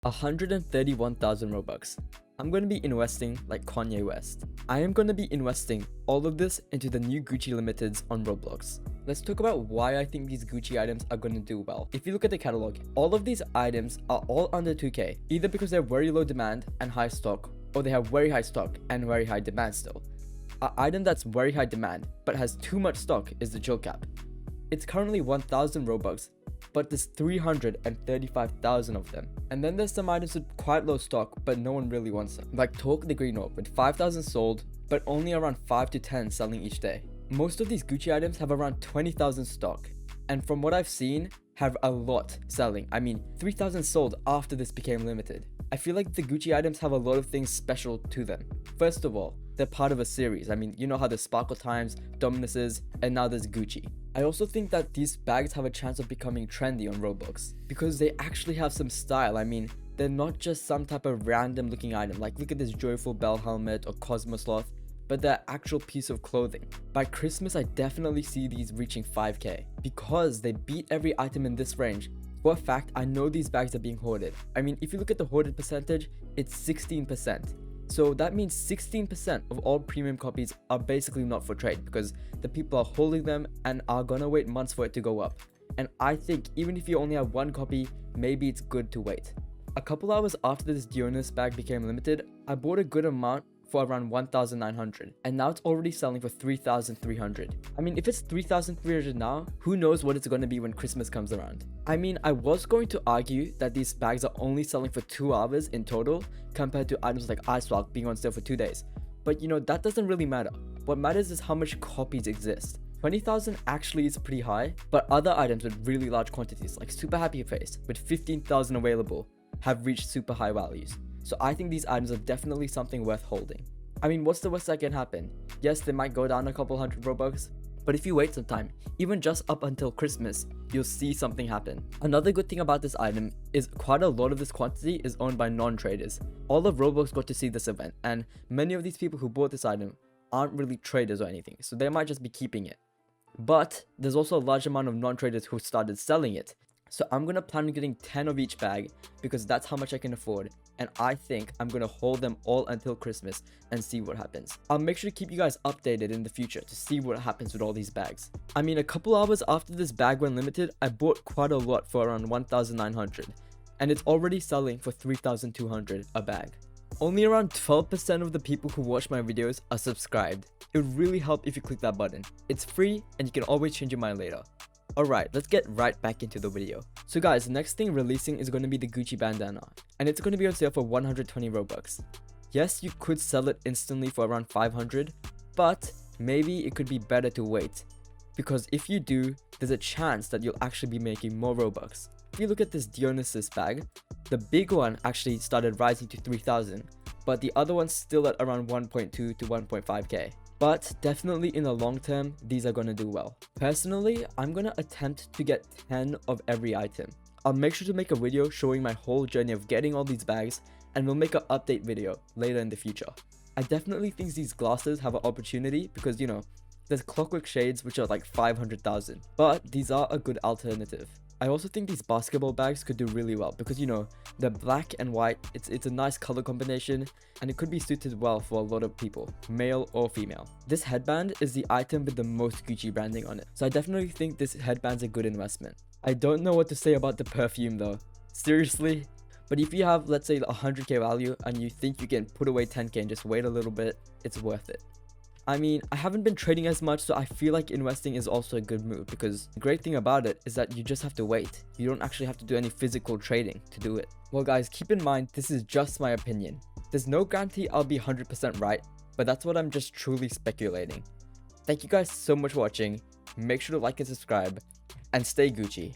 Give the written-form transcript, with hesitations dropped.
131,000 Robux. I'm going to be investing like Kanye West. I am going to be investing all of this into the new Gucci Limiteds on Roblox. Let's talk about why I think these Gucci items are going to do well. If you look at the catalog, all of these items are all under 2k, either because they're very low demand and high stock, or they have very high stock and very high demand still. An item that's very high demand but has too much stock is the chill cap. It's currently 1,000 Robux, but there's 335,000 of them. And then there's some items with quite low stock, but no one really wants them. Like Talk the Green Orb with 5,000 sold, but only around 5 to 10 selling each day. Most of these Gucci items have around 20,000 stock, and from what I've seen, have a lot selling. I mean, 3,000 sold after this became limited. I feel like the Gucci items have a lot of things special to them. First of all, they're part of a series. I mean, you know how there's Sparkle Times, DIONYSUS, and now there's Gucci. I also think that these bags have a chance of becoming trendy on Roblox because they actually have some style. I mean, they're not just some type of random looking item. Like look at this Joyful Bell helmet or Cosmo Sloth, but they're actual piece of clothing. By Christmas, I definitely see these reaching 5k because they beat every item in this range. For a fact, I know these bags are being hoarded. I mean, if you look at the hoarded percentage, it's 16%. So that means 16% of all premium copies are basically not for trade because the people are holding them and are gonna wait months for it to go up. And I think even if you only have one copy, maybe it's good to wait. A couple hours after this DIONYSUS bag became limited, I bought a good amount for around 1,900, and now it's already selling for 3,300. I mean, if it's 3,300 now, who knows what it's going to be when Christmas comes around. I mean, I was going to argue that these bags are only selling for 2 hours in total compared to items like Icewalk being on sale for 2 days, but you know, that doesn't really matter. What matters is how much copies exist. 20,000 actually is pretty high, but other items with really large quantities like Super Happy Face with 15,000 available have reached super high values. So I think these items are definitely something worth holding. I mean, what's the worst that can happen? Yes, they might go down a couple hundred Robux, but if you wait some time, even just up until Christmas, you'll see something happen. Another good thing about this item is quite a lot of this quantity is owned by non-traders. All of Roblox got to see this event, and many of these people who bought this item aren't really traders or anything, so they might just be keeping it. But there's also a large amount of non-traders who started selling it. So I'm going to plan on getting 10 of each bag because that's how much I can afford, and I think I'm going to hold them all until Christmas and see what happens. I'll make sure to keep you guys updated in the future to see what happens with all these bags. I mean, a couple hours after this bag went limited, I bought quite a lot for around 1,900, and it's already selling for 3,200 a bag. Only around 12% of the people who watch my videos are subscribed. It would really help if you click that button. It's free and you can always change your mind later. Alright, let's get right back into the video. So guys, the next thing releasing is going to be the Gucci bandana, and it's going to be on sale for 120 Robux. Yes, you could sell it instantly for around 500, but maybe it could be better to wait, because if you do, there's a chance that you'll actually be making more Robux. If you look at this DIONYSUS bag, the big one actually started rising to 3,000, but the other one's still at around 1.2 to 1.5k. But definitely in the long term, these are going to do well. Personally, I'm going to attempt to get 10 of every item. I'll make sure to make a video showing my whole journey of getting all these bags, and we'll make an update video later in the future. I definitely think these glasses have an opportunity because, you know, there's Clockwork Shades which are like 500,000, but these are a good alternative. I also think these basketball bags could do really well because, you know, they're black and white, it's a nice color combination, and it could be suited well for a lot of people, male or female. This headband is the item with the most Gucci branding on it, so I definitely think this headband's a good investment. I don't know what to say about the perfume though, seriously. But if you have, let's say, 100k value and you think you can put away 10k and just wait a little bit, it's worth it. I mean, I haven't been trading as much, so I feel like investing is also a good move because the great thing about it is that you just have to wait. You don't actually have to do any physical trading to do it. Well guys, keep in mind, this is just my opinion. There's no guarantee I'll be 100% right, but that's what I'm just truly speculating. Thank you guys so much for watching. Make sure to like and subscribe, and stay Gucci.